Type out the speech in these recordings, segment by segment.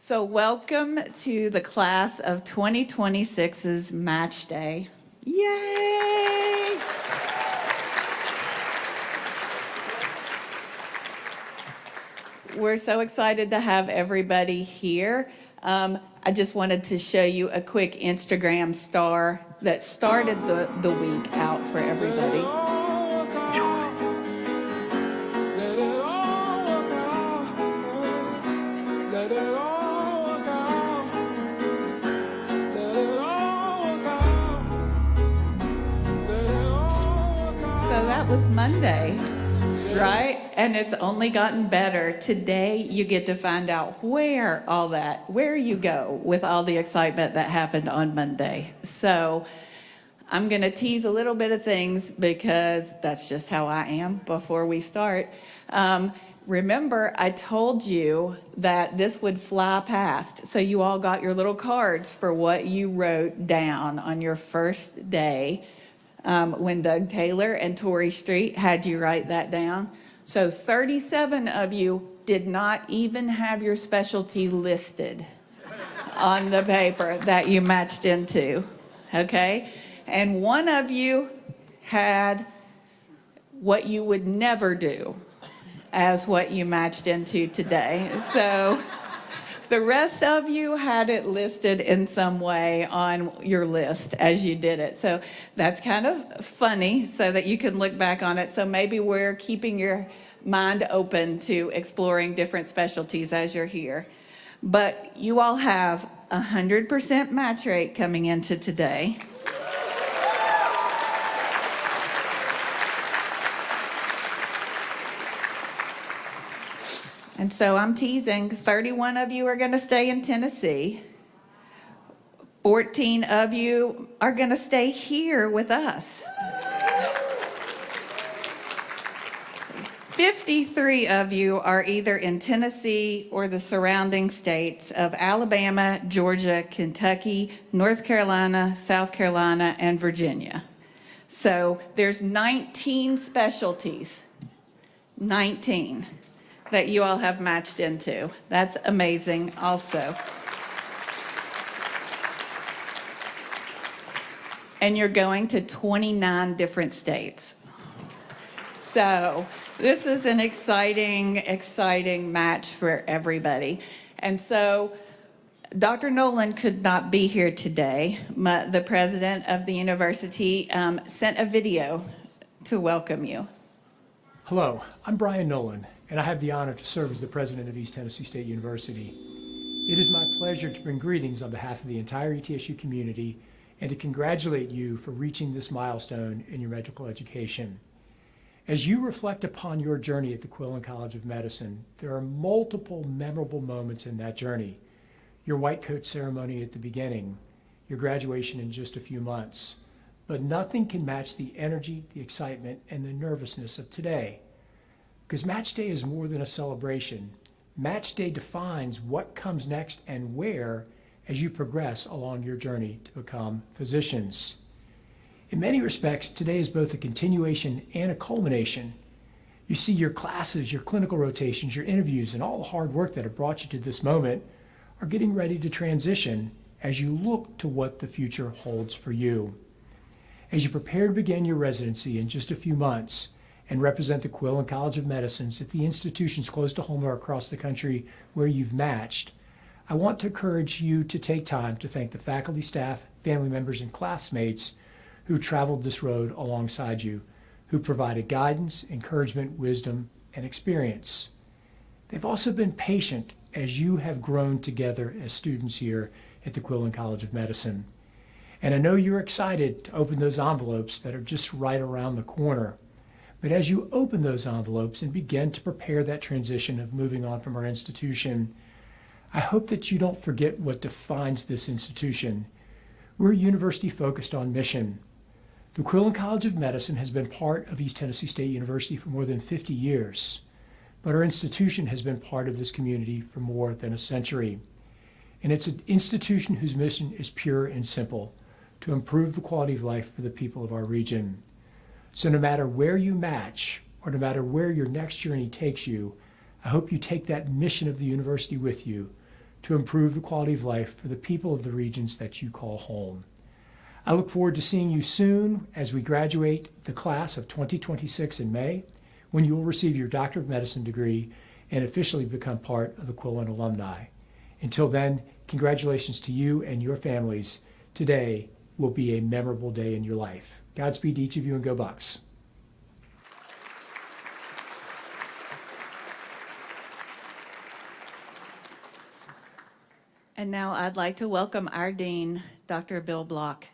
So welcome to the class of 2026's Match Day. Yay! We're so excited to have everybody here. I just wanted to show you a quick Instagram star that started the week out for everybody. That was Monday, right? And it's only gotten better. Today, you get to find out where you go with all the excitement that happened on Monday. So I'm going to tease a little bit of things because that's just how I am before we start. Remember, I told you that this would fly past. So you all got your little cards for what you wrote down on your first day. When Doug Taylor and Torrey Street had you write that down. So 37 of you did not even have your specialty listed on the paper that you matched into, okay? And one of you had what you would never do as what you matched into today. So the rest of you had it listed in some way on your list as you did it. So that's kind of funny so that you can look back on it. So maybe we're keeping your mind open to exploring different specialties as you're here. But you all have 100% match rate coming into today. And so I'm teasing, 31 of you are going to stay in Tennessee. 14 of you are going to stay here with us. 53 of you are either in Tennessee or the surrounding states of Alabama, Georgia, Kentucky, North Carolina, South Carolina, and Virginia. So there's 19 specialties. 19. That you all have matched into. That's amazing also. And you're going to 29 different states. So this is an exciting match for everybody. And so Dr. Nolan could not be here today. The president of the university sent a video to welcome you. Hello, I'm Brian Nolan, and I have the honor to serve as the president of East Tennessee State University. It is my pleasure to bring greetings on behalf of the entire ETSU community and to congratulate you for reaching this milestone in your medical education. As you reflect upon your journey at the Quillen College of Medicine, there are multiple memorable moments in that journey. Your white coat ceremony at the beginning, your graduation in just a few months, but nothing can match the energy, the excitement, and the nervousness of today. Because Match Day is more than a celebration. Match Day defines what comes next and where as you progress along your journey to become physicians. In many respects, today is both a continuation and a culmination. You see, your classes, your clinical rotations, your interviews, and all the hard work that have brought you to this moment are getting ready to transition as you look to what the future holds for you. As you prepare to begin your residency in just a few months, and represent the Quillen College of Medicine at the institutions close to home or across the country where you've matched, I want to encourage you to take time to thank the faculty, staff, family members, and classmates who traveled this road alongside you, who provided guidance, encouragement, wisdom, and experience. They've also been patient as you have grown together as students here at the Quillen College of Medicine. And I know you're excited to open those envelopes that are just right around the corner. But as you open those envelopes and begin to prepare that transition of moving on from our institution, I hope that you don't forget what defines this institution. We're a university focused on mission. The Quillen College of Medicine has been part of East Tennessee State University for more than 50 years, but our institution has been part of this community for more than a century. And it's an institution whose mission is pure and simple, to improve the quality of life for the people of our region. So no matter where you match, or no matter where your next journey takes you, I hope you take that mission of the university with you to improve the quality of life for the people of the regions that you call home. I look forward to seeing you soon as we graduate the class of 2026 in May, when you will receive your Doctor of Medicine degree and officially become part of the Quillen alumni. Until then, congratulations to you and your families. Today will be a memorable day in your life. Godspeed to each of you, and go Bucks. And now I'd like to welcome our Dean, Dr. Bill Block.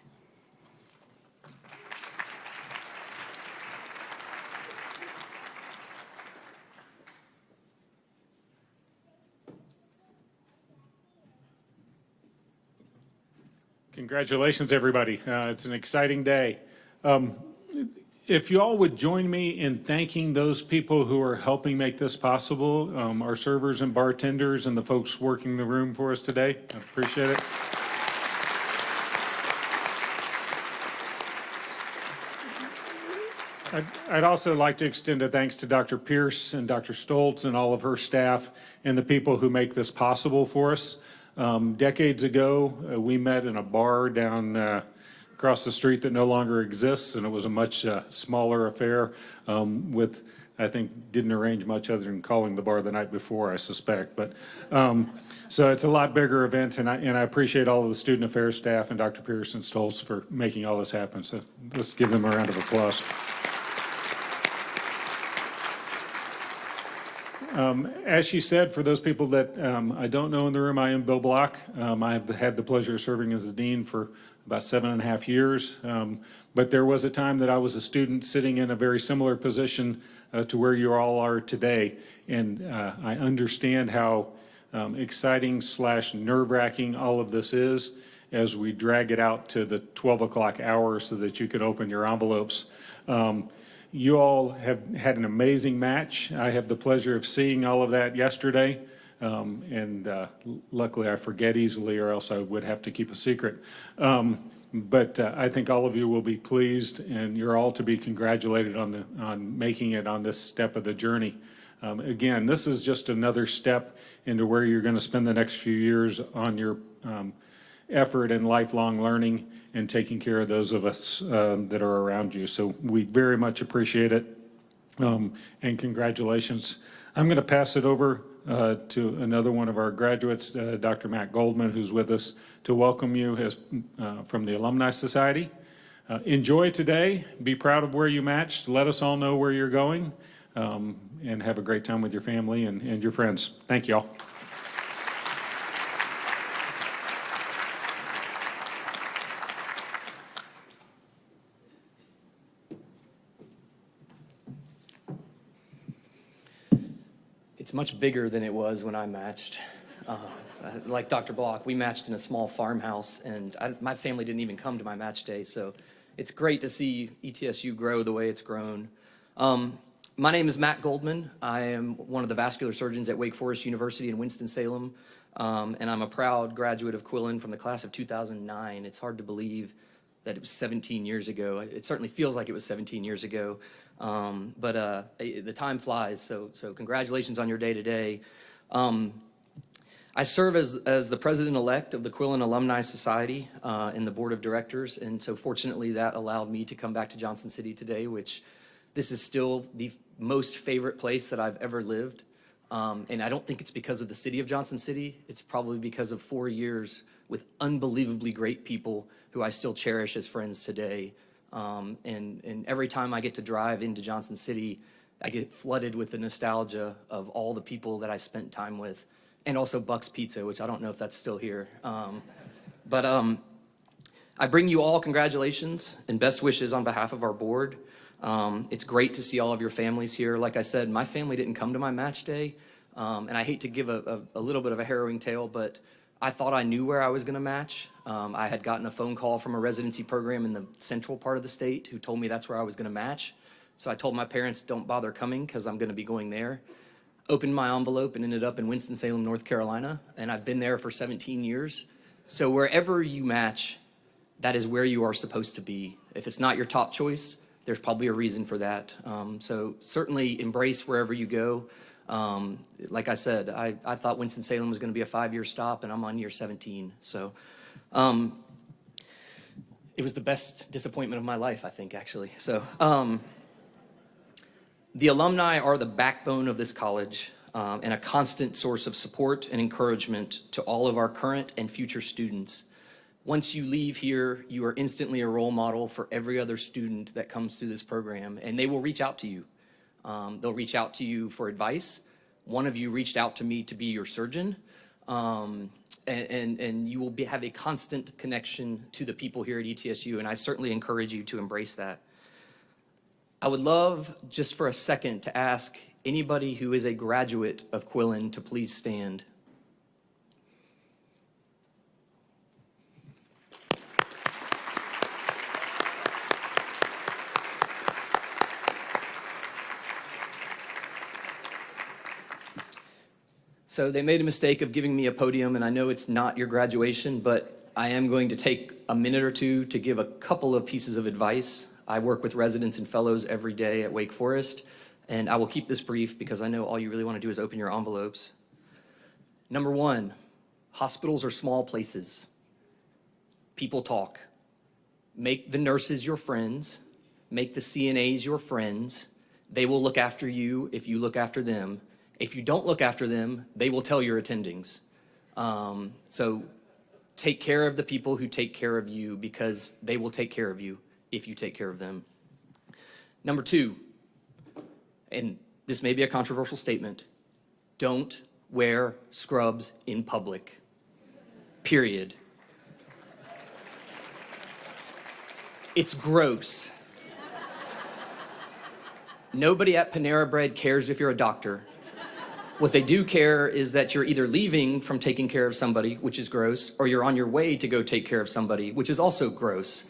Congratulations, everybody. It's an exciting day. If you all would join me in thanking those people who are helping make this possible, our servers and bartenders and the folks working the room for us today. I appreciate it. I'd also like to extend a thanks to Dr. Pierce and Dr. Stoltz and all of her staff and the people who make this possible for us. Decades ago, we met in a bar down across the street that no longer exists, and it was a much smaller affair with, I think, didn't arrange much other than calling the bar the night before, I suspect. But so it's a lot bigger event, and I appreciate all of the student affairs staff and Dr. Pierce and Stoltz for making all this happen. So let's give them a round of applause. As she said, for those people that I don't know in the room, I am Bill Block. I have had the pleasure of serving as the dean for about 7.5 years. But there was a time that I was a student sitting in a very similar position to where you all are today. And I understand how exciting / nerve-wracking all of this is as we drag it out to the 12 o'clock hour so that you can open your envelopes. You all have had an amazing match. I have the pleasure of seeing all of that yesterday. Luckily I forget easily, or else I would have to keep a secret. But I think all of you will be pleased, and you're all to be congratulated on making it on this step of the journey. Again, this is just another step into where you're going to spend the next few years on your effort and lifelong learning and taking care of those of us that are around you. So we very much appreciate it, and congratulations. I'm going to pass it over to another one of our graduates, Dr. Matt Goldman, who's with us, to welcome you as, from the Alumni Society. Enjoy today. Be proud of where you matched. Let us all know where you're going, and have a great time with your family and your friends. Thank you all. It's much bigger than it was when I matched. Like Dr. Block, we matched in a small farmhouse, and my family didn't even come to my match day, so it's great to see ETSU grow the way it's grown. My name is Matt Goldman. I am one of the vascular surgeons at Wake Forest University in Winston-Salem, and I'm a proud graduate of Quillen from the class of 2009. It's hard to believe that it was 17 years ago. It certainly feels like it was 17 years ago. But the time flies, so congratulations on your day today. I serve as the president-elect of the Quillen Alumni Society in the board of directors, and so fortunately that allowed me to come back to Johnson City today, which this is still the most favorite place that I've ever lived. And I don't think it's because of the city of Johnson City. It's probably because of 4 years with unbelievably great people who I still cherish as friends today. And every time I get to drive into Johnson City, I get flooded with the nostalgia of all the people that I spent time with, and also Buck's Pizza, which I don't know if that's still here. But I bring you all congratulations and best wishes on behalf of our board. It's great to see all of your families here. Like I said, my family didn't come to my match day, and I hate to give a little bit of a harrowing tale, but I thought I knew where I was going to match. I had gotten a phone call from a residency program in the central part of the state who told me that's where I was going to match. So I told my parents, don't bother coming because I'm going to be going there. Opened my envelope and ended up in Winston-Salem, North Carolina, and I've been there for 17 years. So wherever you match, that is where you are supposed to be. If it's not your top choice, there's probably a reason for that. So certainly embrace wherever you go. Like I said, I thought Winston-Salem was going to be a 5-year stop, and I'm on year 17. So it was the best disappointment of my life, I think, actually. So the alumni are the backbone of this college and a constant source of support and encouragement to all of our current and future students. Once you leave here, you are instantly a role model for every other student that comes through this program, and they will reach out to you. They'll reach out to you for advice. One of you reached out to me to be your surgeon, and you will have a constant connection to the people here at ETSU, and I certainly encourage you to embrace that. I would love, just for a second, to ask anybody who is a graduate of Quillen to please stand. So they made a mistake of giving me a podium, and I know it's not your graduation, but I am going to take a minute or two to give a couple of pieces of advice. I work with residents and fellows every day at Wake Forest, and I will keep this brief because I know all you really want to do is open your envelopes. Number one, hospitals are small places. People talk. Make the nurses your friends. Make the CNAs your friends. They will look after you if you look after them. If you don't look after them, they will tell your attendings. So take care of the people who take care of you, because they will take care of you if you take care of them. Number two, and this may be a controversial statement, don't wear scrubs in public, period. It's gross. Nobody at Panera Bread cares if you're a doctor. What they do care is that you're either leaving from taking care of somebody, which is gross, or you're on your way to go take care of somebody, which is also gross.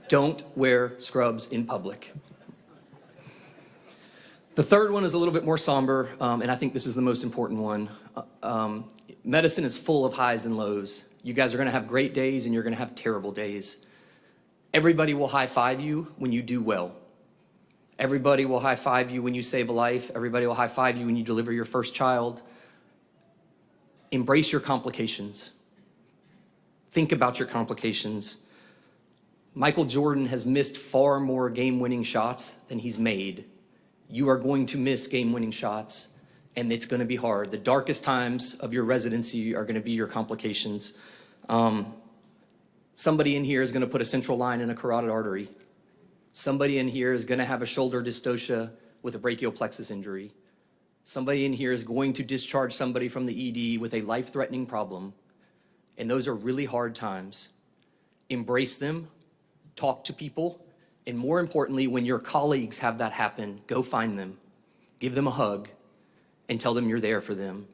Don't wear scrubs in public. The third one is a little bit more somber, and I think this is the most important one. Medicine is full of highs and lows. You guys are going to have great days, and you're going to have terrible days. Everybody will high-five you when you do well. Everybody will high-five you when you save a life. Everybody will high-five you when you deliver your first child. Embrace your complications. Think about your complications. Michael Jordan has missed far more game-winning shots than he's made. You are going to miss game-winning shots, and it's going to be hard. The darkest times of your residency are going to be your complications. Somebody in here is going to put a central line in a carotid artery. Somebody in here is going to have a shoulder dystocia with a brachial plexus injury. Somebody in here is going to discharge somebody from the ED with a life-threatening problem. And those are really hard times. Embrace them, talk to people, and more importantly, when your colleagues have that happen, go find them, give them a hug, and tell them you're there for them.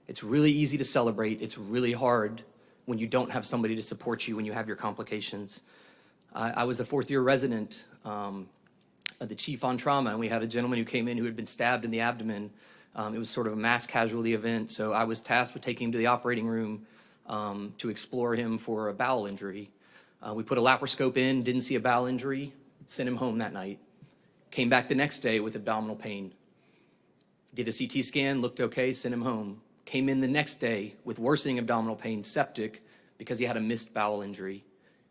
It's really easy to celebrate. It's really hard when you don't have somebody to support you when you have your complications. I was a fourth-year resident the chief on trauma, and we had a gentleman who came in who had been stabbed in the abdomen. It was sort of a mass casualty event, so I was tasked with taking him to the operating room to explore him for a bowel injury. We put a laparoscope in, didn't see a bowel injury, sent him home that night. Came back the next day with abdominal pain. Did a CT scan, looked okay, sent him home. Came in the next day with worsening abdominal pain, septic, because he had a missed bowel injury.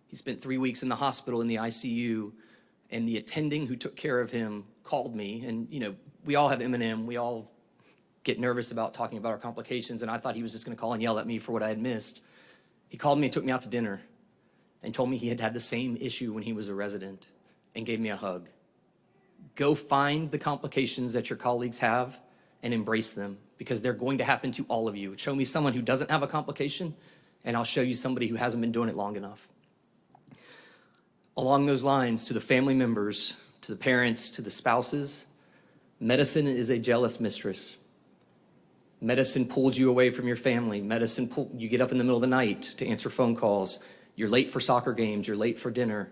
He spent 3 weeks in the hospital in the ICU, and the attending who took care of him called me. And, you know, we all have M&M. We all get nervous about talking about our complications, and I thought he was just going to call and yell at me for what I had missed. He called me and took me out to dinner and told me he had had the same issue when he was a resident and gave me a hug. Go find the complications that your colleagues have and embrace them, because they're going to happen to all of you. Show me someone who doesn't have a complication, and I'll show you somebody who hasn't been doing it long enough. Along those lines, to the family members, to the parents, to the spouses, medicine is a jealous mistress. Medicine pulled you away from your family. Medicine you get up in the middle of the night to answer phone calls. You're late for soccer games. You're late for dinner.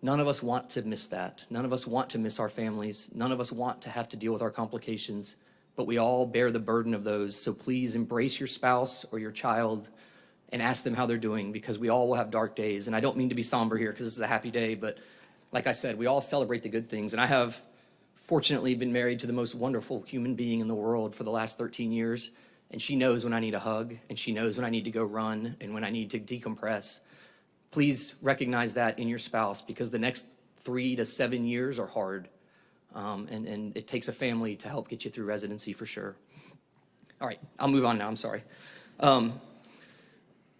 None of us want to miss that. None of us want to miss our families. None of us want to have to deal with our complications, but we all bear the burden of those. So please embrace your spouse or your child and ask them how they're doing, because we all will have dark days. And I don't mean to be somber here because this is a happy day, but like I said, we all celebrate the good things. And I have fortunately been married to the most wonderful human being in the world for the last 13 years. And she knows when I need a hug, and she knows when I need to go run and when I need to decompress. Please recognize that in your spouse, because the next 3 to 7 years are hard. And it takes a family to help get you through residency for sure. All right, I'll move on now, I'm sorry.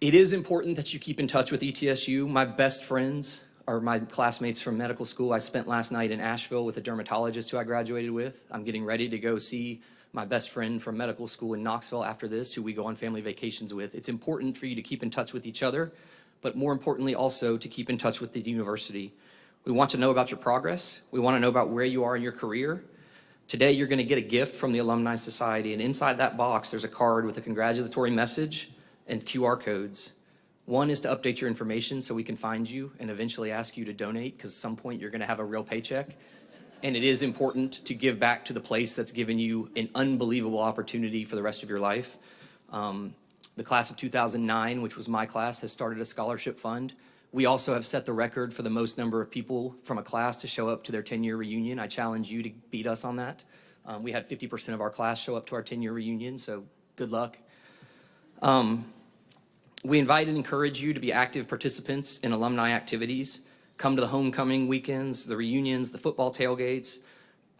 It is important that you keep in touch with ETSU. My best friends are my classmates from medical school. I spent last night in Asheville with a dermatologist who I graduated with. I'm getting ready to go see my best friend from medical school in Knoxville after this, who we go on family vacations with. It's important for you to keep in touch with each other, but more importantly also to keep in touch with the university. We want to know about your progress. We want to know about where you are in your career. Today, you're going to get a gift from the Alumni Society, and inside that box, there's a card with a congratulatory message and QR codes. One is to update your information so we can find you and eventually ask you to donate, because at some point you're going to have a real paycheck. And it is important to give back to the place that's given you an unbelievable opportunity for the rest of your life. The class of 2009, which was my class, has started a scholarship fund. We also have set the record for the most number of people from a class to show up to their 10-year reunion. I challenge you to beat us on that. We had 50% of our class show up to our 10-year reunion, so good luck. We invite and encourage you to be active participants in alumni activities. Come to the homecoming weekends, the reunions, the football tailgates.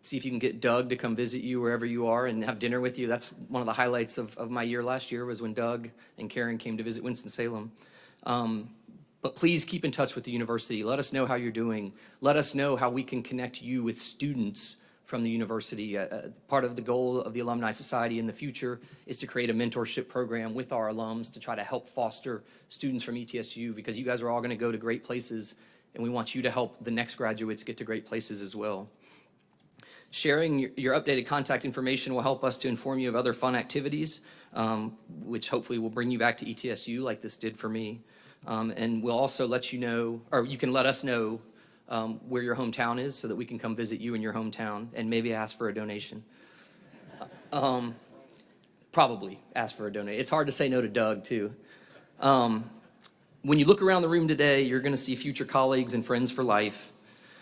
See if you can get Doug to come visit you wherever you are and have dinner with you. That's one of the highlights of my year last year, was when Doug and Karen came to visit Winston-Salem. But please keep in touch with the university. Let us know how you're doing. Let us know how we can connect you with students from the university. Part of the goal of the Alumni Society in the future is to create a mentorship program with our alums to try to help foster students from ETSU, because you guys are all going to go to great places, and we want you to help the next graduates get to great places as well. Sharing your updated contact information will help us to inform you of other fun activities, which hopefully will bring you back to ETSU like this did for me. And we'll also let you know, or you can let us know where your hometown is so that we can come visit you in your hometown and maybe ask for a donation. Probably ask for a donation. It's hard to say no to Doug, too. When you look around the room today, you're going to see future colleagues and friends for life.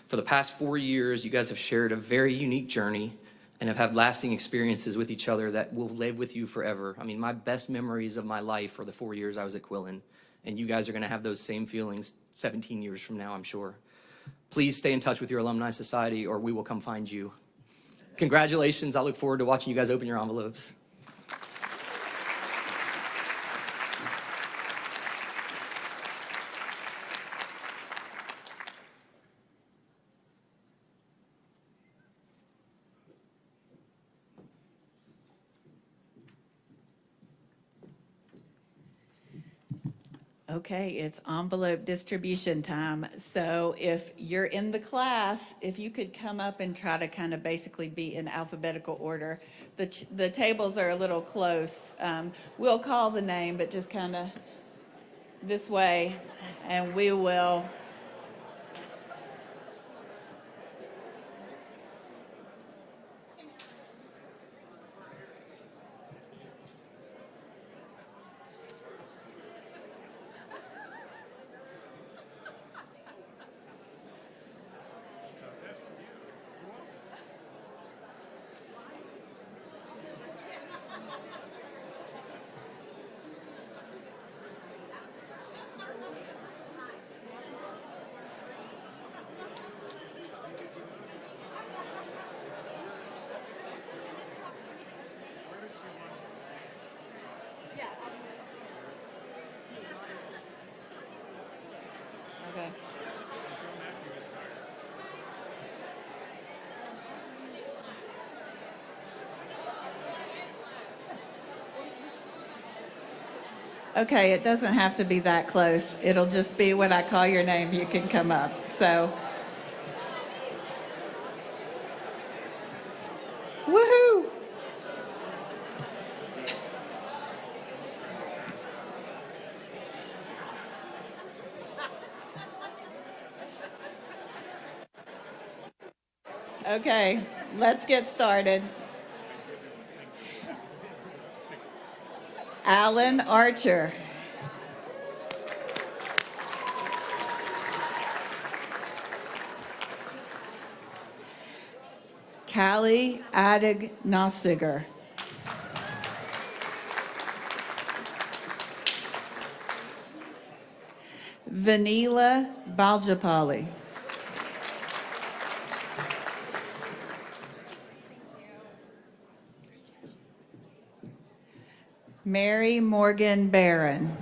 For the past 4 years, you guys have shared a very unique journey and have had lasting experiences with each other that will live with you forever. I mean, my best memories of my life are the 4 years I was at Quillen, and you guys are going to have those same feelings 17 years from now, I'm sure. Please stay in touch with your Alumni Society, or we will come find you. Congratulations. I look forward to watching you guys open your envelopes. Okay, it's envelope distribution time. So if you're in the class, if you could come up and try to kind of basically be in alphabetical order. The tables are a little close. We'll call the name, but just kind of this way, and we will. Okay. Okay, it doesn't have to be that close. It'll just be when I call your name, you can come up. So, woohoo! Okay, let's get started. Alan Archer. Callie Adig Nofziger. Vanila Baljapali. Mary Morgan Barron.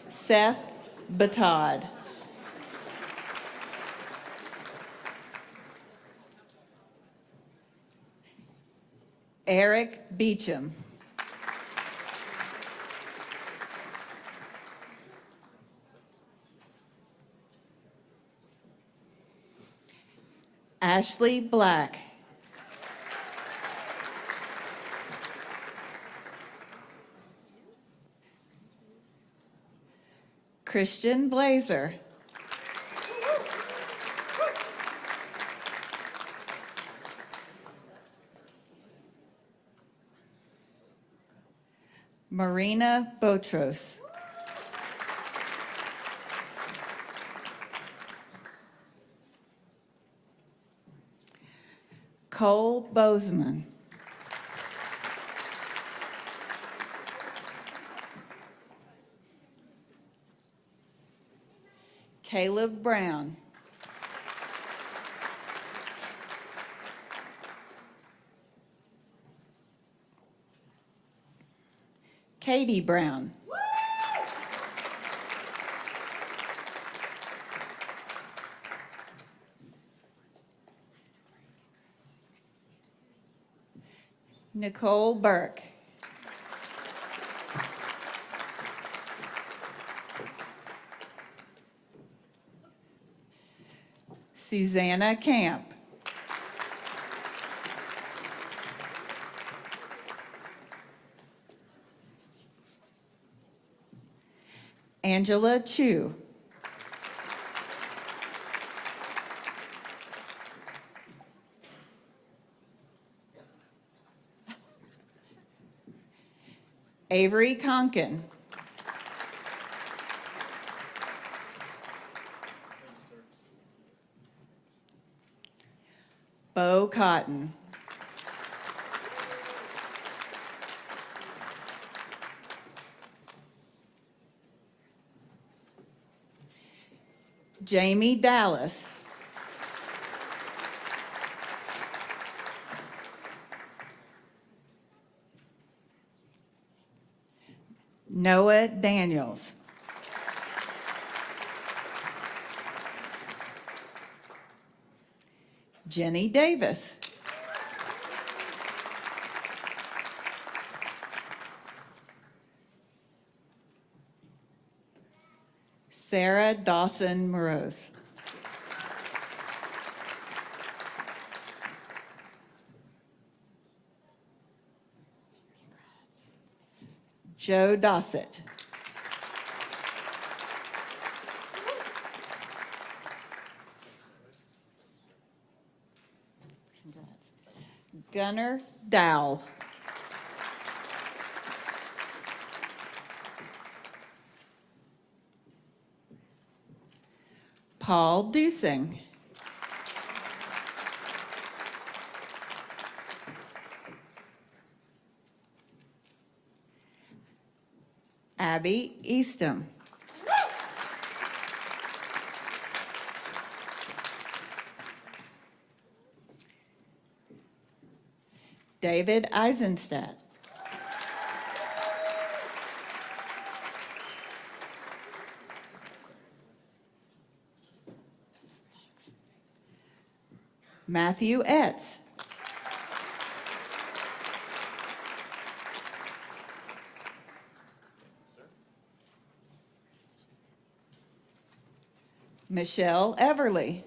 Seth Batad. Eric Beecham. Ashley Black. Christian Blazer. Marina Botros. Cole Bozeman. Caleb Brown. Katie Brown. Nicole Burke. Susanna Camp. Angela Chu. Avery Conkin. Bo Cotton. Jamie Dallas. Noah Daniels. Jenny Davis. Sarah Dawson Morose. Joe Dossett. Gunnar Dowell. Paul Dusing. Abby Eastham. David Eisenstadt. Matthew Etz. Michelle Everly.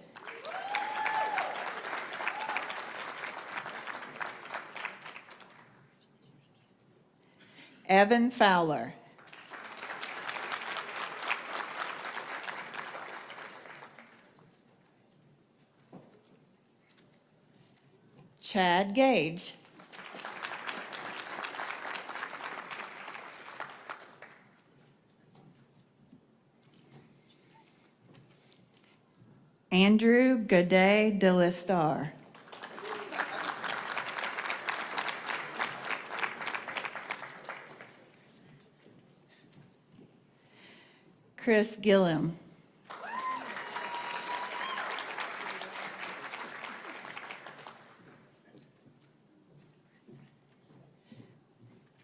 Evan Fowler. Chad Gage. Andrew Godet de Listar. Chris Gillum.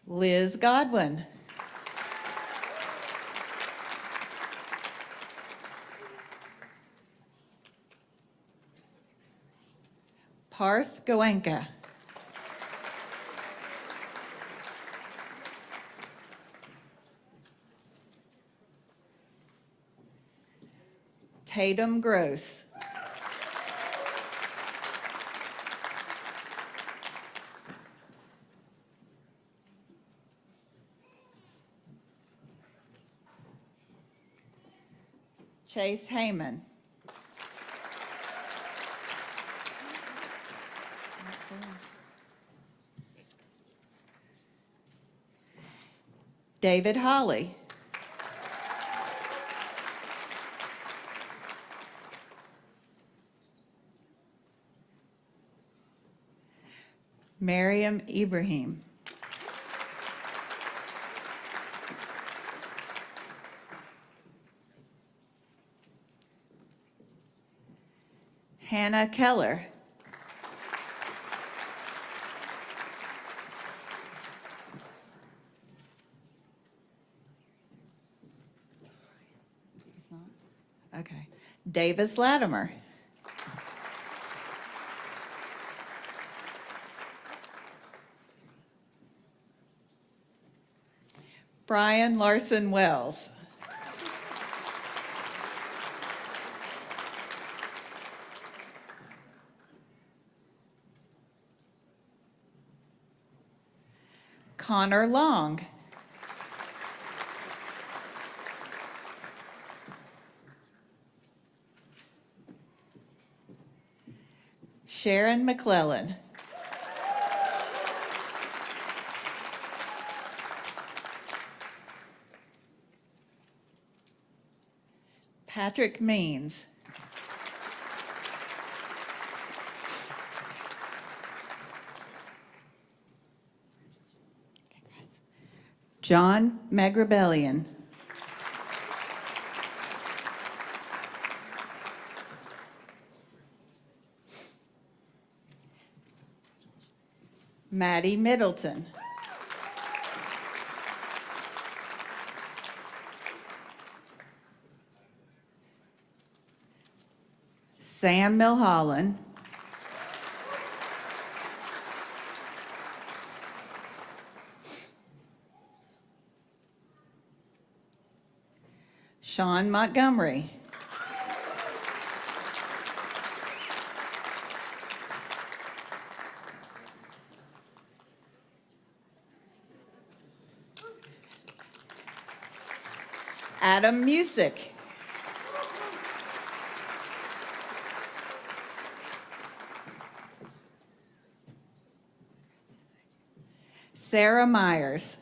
Liz Godwin. Parth Goenka. Tatum Gross. Chase Heyman. David Holly. Mariam Ibrahim. Hannah Keller. He's not? Okay. Davis Latimer. Brian Larson Wells. Connor Long. Sharon McClellan. Patrick Means. John Magrabellian. Maddie Middleton. Sam Milholland. Sean Montgomery. Adam Music. Sarah Myers.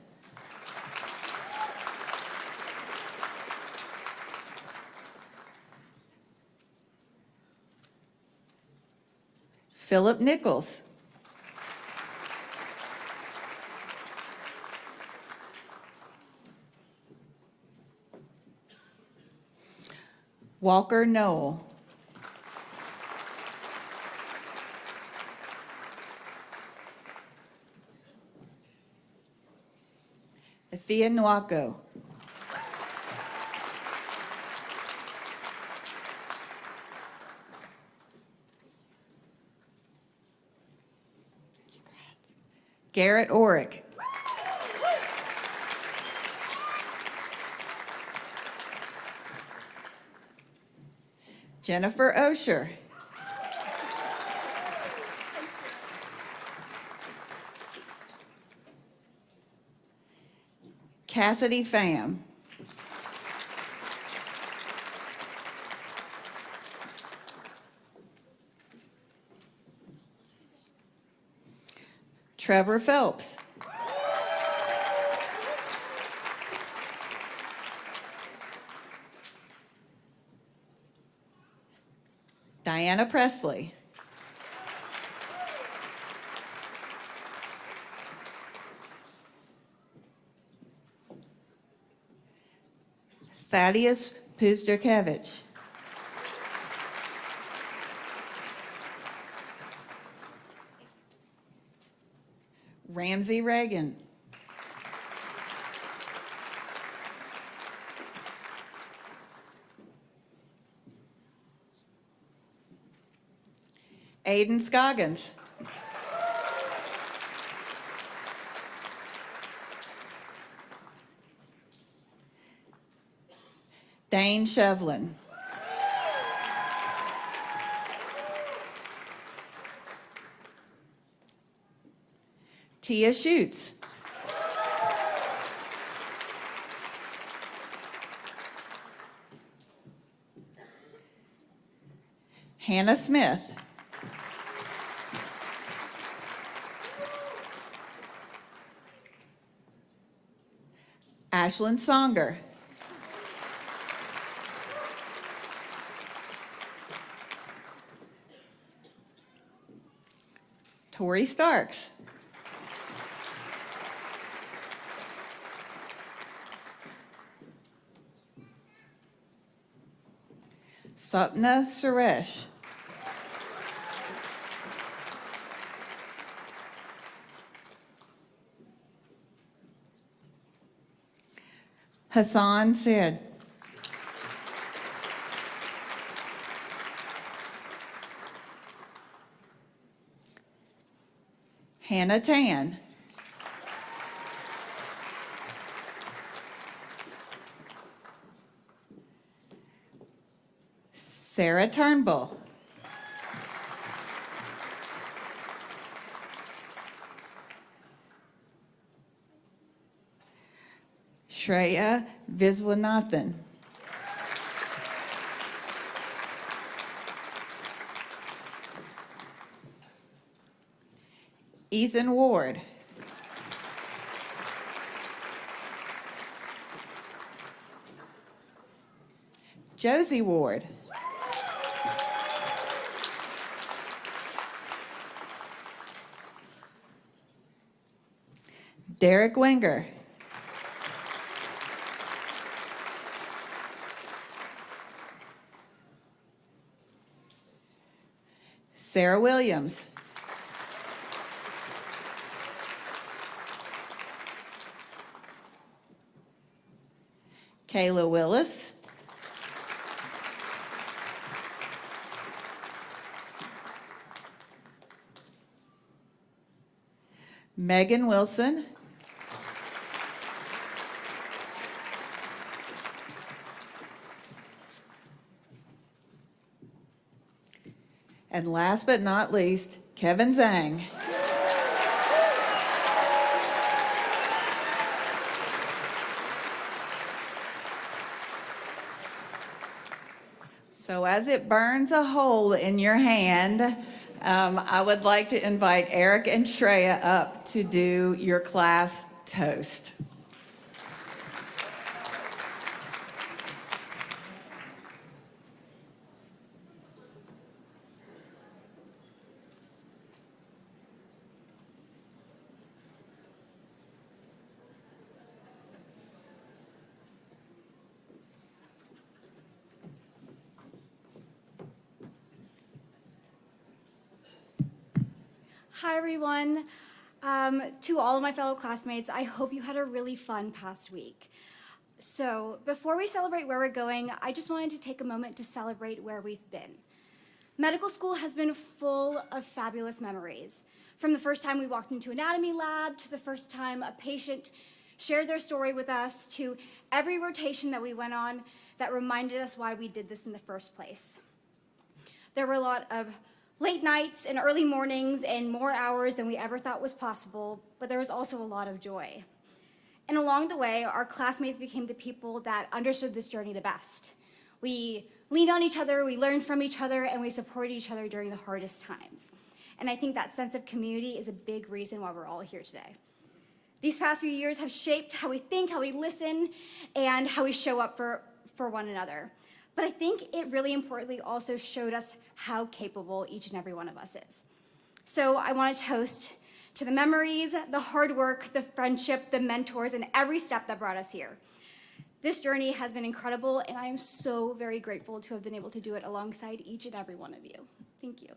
Philip Nichols. Walker Noel. Afia Nwako. Garrett Orick. Jennifer Osher. Cassidy Pham. Trevor Phelps. Diana Presley. Thaddeus Puzderkevich. Ramsey Reagan. Aiden Scoggins. Dane Shevlin. Tia Schutz. Hannah Smith. Ashlyn Songer. Tori Starks. Sapna Suresh. Hassan Sid. Hannah Tan. Sarah Turnbull. Shreya Viswanathan. Ethan Ward. Josie Ward. Derek Wenger. Sarah Williams. Kayla Willis. Megan Wilson. And last but not least, Kevin Zhang. So as it burns a hole in your hand, I would like to invite Eric and Shreya up to do your class toast. Hi, everyone. To all of my fellow classmates, I hope you had a really fun past week. So before we celebrate where we're going, I just wanted to take a moment to celebrate where we've been. Medical school has been full of fabulous memories. From the first time we walked into anatomy lab, to the first time a patient shared their story with us, to every rotation that we went on that reminded us why we did this in the first place. There were a lot of late nights and early mornings and more hours than we ever thought was possible, but there was also a lot of joy. And along the way, our classmates became the people that understood this journey the best. We leaned on each other, we learned from each other, and we supported each other during the hardest times. And I think that sense of community is a big reason why we're all here today. These past few years have shaped how we think, how we listen, and how we show up for one another. but I think it really importantly also showed us how capable each and every one of us is. So I want to toast to the memories, the hard work, the friendship, the mentors, and every step that brought us here. This journey has been incredible, and I am so very grateful to have been able to do it alongside each and every one of you. Thank you.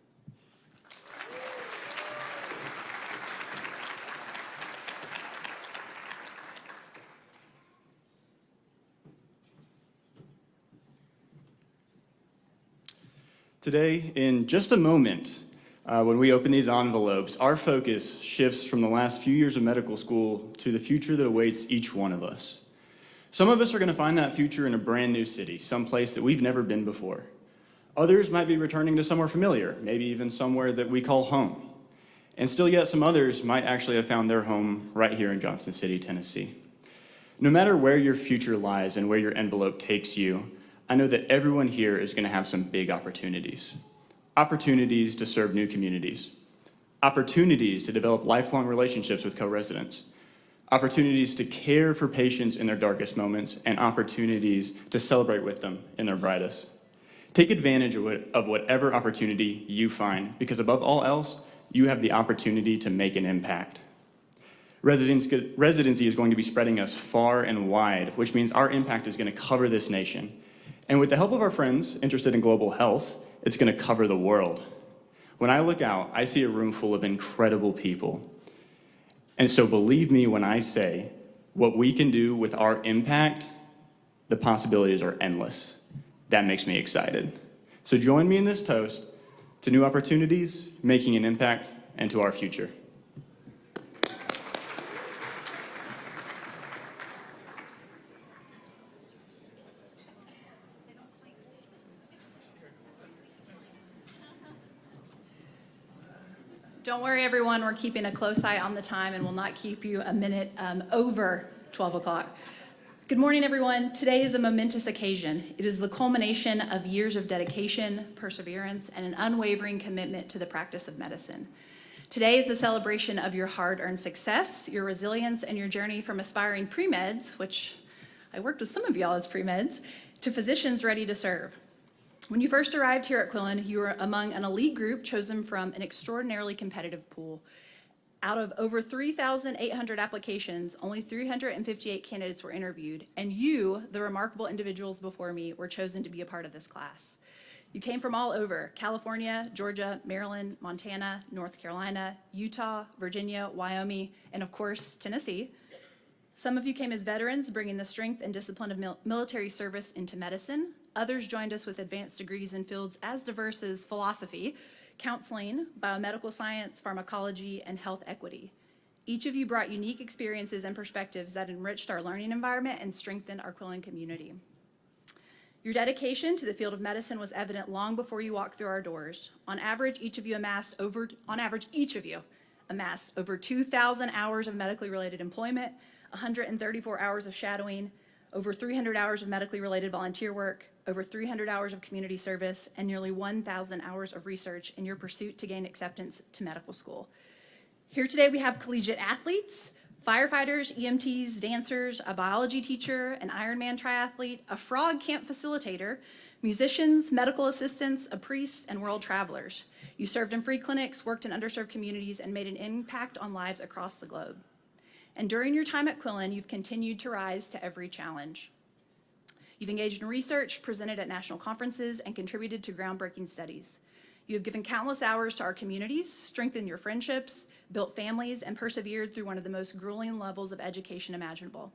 Today, in just a moment, when we open these envelopes, our focus shifts from the last few years of medical school to the future that awaits each one of us. Some of us are going to find that future in a brand new city, someplace that we've never been before. Others might be returning to somewhere familiar, maybe even somewhere that we call home. And still yet some others might actually have found their home right here in Johnson City, Tennessee. No matter where your future lies and where your envelope takes you, I know that everyone here is going to have some big opportunities. Opportunities to serve new communities. Opportunities to develop lifelong relationships with co-residents. Opportunities to care for patients in their darkest moments, and opportunities to celebrate with them in their brightest. Take advantage of whatever opportunity you find, because above all else, you have the opportunity to make an impact. Residency is going to be spreading us far and wide, which means our impact is going to cover this nation. And with the help of our friends interested in global health, it's going to cover the world. When I look out, I see a room full of incredible people. And so believe me when I say, what we can do with our impact, the possibilities are endless. That makes me excited. So join me in this toast to new opportunities, making an impact, and to our future. Don't worry, everyone. We're keeping a close eye on the time and will not keep you a minute over 12 o'clock. Good morning, everyone. Today is a momentous occasion. It is the culmination of years of dedication, perseverance, and an unwavering commitment to the practice of medicine. Today is the celebration of your hard-earned success, your resilience, and your journey from aspiring pre-meds, which I worked with some of y'all as pre-meds, to physicians ready to serve. When you first arrived here at Quillen, you were among an elite group chosen from an extraordinarily competitive pool. Out of over 3,800 applications, only 358 candidates were interviewed, and you, the remarkable individuals before me, were chosen to be a part of this class. You came from all over: California, Georgia, Maryland, Montana, North Carolina, Utah, Virginia, Wyoming, and of course, Tennessee. Some of you came as veterans, bringing the strength and discipline of military service into medicine. Others joined us with advanced degrees in fields as diverse as philosophy, counseling, biomedical science, pharmacology, and health equity. Each of you brought unique experiences and perspectives that enriched our learning environment and strengthened our Quillen community. Your dedication to the field of medicine was evident long before you walked through our doors. On average, each of you amassed over 2,000 hours of medically related employment, 134 hours of shadowing, over 300 hours of medically related volunteer work, over 300 hours of community service, and nearly 1,000 hours of research in your pursuit to gain acceptance to medical school. Here today we have collegiate athletes, firefighters, EMTs, dancers, a biology teacher, an Ironman triathlete, a frog camp facilitator, musicians, medical assistants, a priest, and world travelers. You served in free clinics, worked in underserved communities, and made an impact on lives across the globe. And during your time at Quillen, you've continued to rise to every challenge. You've engaged in research, presented at national conferences, and contributed to groundbreaking studies. You have given countless hours to our communities, strengthened your friendships, built families, and persevered through one of the most grueling levels of education imaginable.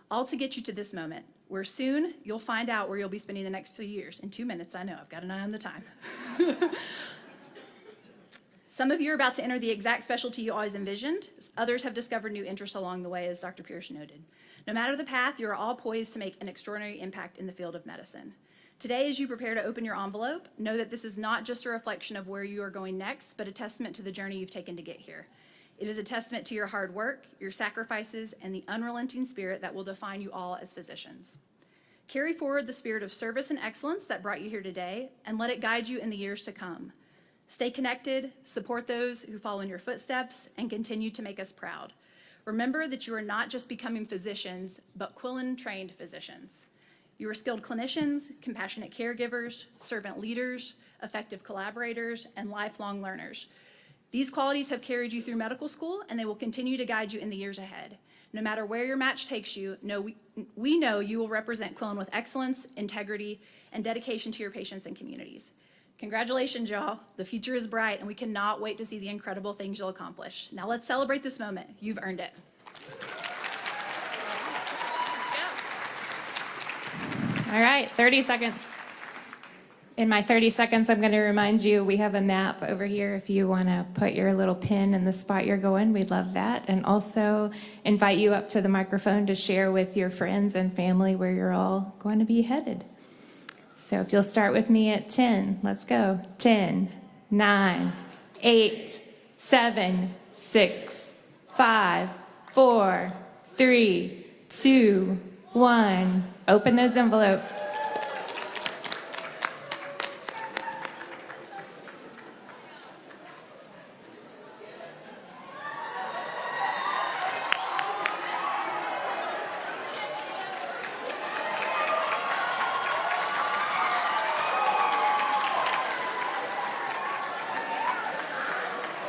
All to get you to this moment, where soon you'll find out where you'll be spending the next few years. In 2 minutes, I know, I've got an eye on the time. Some of you are about to enter the exact specialty you always envisioned. Others have discovered new interests along the way, as Dr. Pierce noted. No matter the path, you are all poised to make an extraordinary impact in the field of medicine. Today, as you prepare to open your envelope, know that this is not just a reflection of where you are going next, but a testament to the journey you've taken to get here. It is a testament to your hard work, your sacrifices, and the unrelenting spirit that will define you all as physicians. Carry forward the spirit of service and excellence that brought you here today, and let it guide you in the years to come. Stay connected, support those who follow in your footsteps, and continue to make us proud. Remember that you are not just becoming physicians, but Quillen-trained physicians. You are skilled clinicians, compassionate caregivers, servant leaders, effective collaborators, and lifelong learners. These qualities have carried you through medical school, and they will continue to guide you in the years ahead. No matter where your match takes you, we know you will represent Quillen with excellence, integrity, and dedication to your patients and communities. Congratulations, y'all. The future is bright, and we cannot wait to see the incredible things you'll accomplish. Now let's celebrate this moment. You've earned it. All right, 30 seconds. In my 30 seconds, I'm going to remind you we have a map over here if you want to put your little pin in the spot you're going. We'd love that. And also invite you up to the microphone to share with your friends and family where you're all going to be headed. So if you'll start with me at 10, let's go. 10, 9, 8, 7, 6, 5, 4, 3, 2, 1. Open those envelopes.